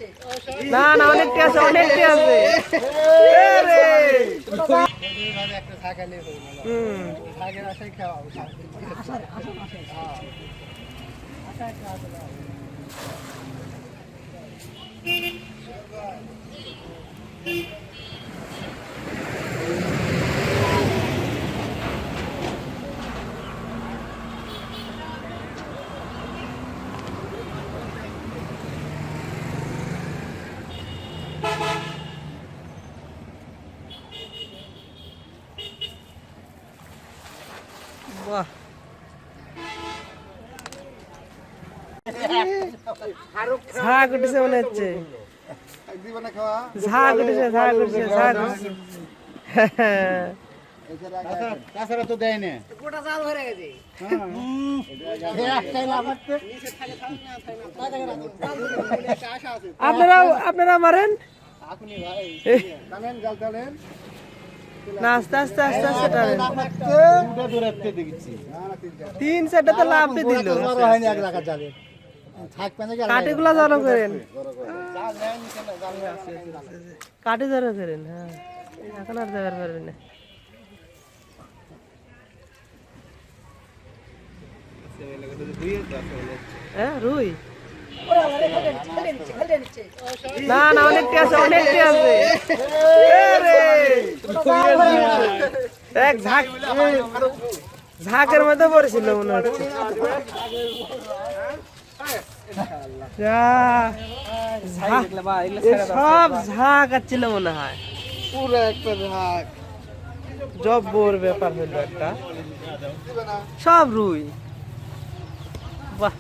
না না অনেকটি আছে অনেকটি আছে বাহ ঝাঁক উঠেছে মনে হচ্ছে ঝাঁক উঠেছে ঝাঁক উঠেছে ঝাঁক উঠেছে তাছাড়া তো দেয় না আপনারা মারেন না আস্তে আস্তে আস্তে আস্তে টানেন। 3-4টা তো লাভ দিল কাঠিগুলা জড়ো করেন কাঠি জড়ো করেন। হ্যাঁ এখন আর যাবার পারবেন না। হ্যাঁ রুই না না অনেকটি আছে অনেকটি আছে এক ঝাঁক ঝাঁকের মধ্যে পড়েছিল মনে হচ্ছে। সব ঝাঁক আসছিল মনে হয় পুরো একটা ঝাঁক জব্বর ব্যাপার হইল একটা সব রুই। বাহ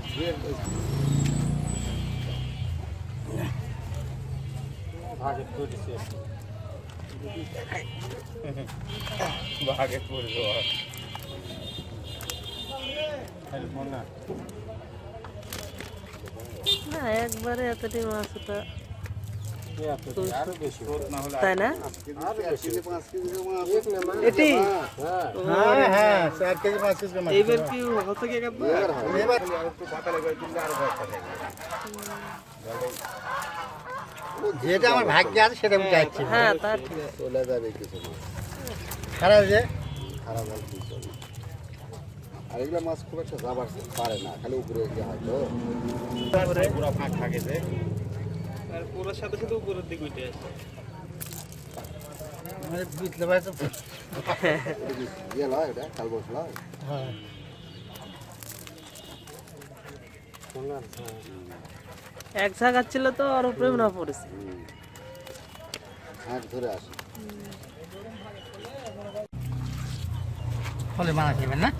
না একবারে এতটি মাছ ওটা তাই না এটি এইবার কি হচ্ছে কি যেটা আমার ভাগ্যে আছে সেটা আমি চাইছি। হ্যাঁ তা ঠিক চলে যাবে কিছু খারাপ যে খারাপ আর কি চলে। আর এগুলো মাছ খুব একটা যাবার পারে না, খালি উপরে গিয়ে হয়তো পুরো ফাঁক থাকে যে আর পুরোর সাথে সাথে উপরের দিকে উঠে আসে মানে বুঝতে পারছো গেল এটা কাল বসলো। হ্যাঁ এক জায়গা ছিল তো আর উপরে না পড়েছে হাত ধরে আসে ফলে মানা খাবেন না।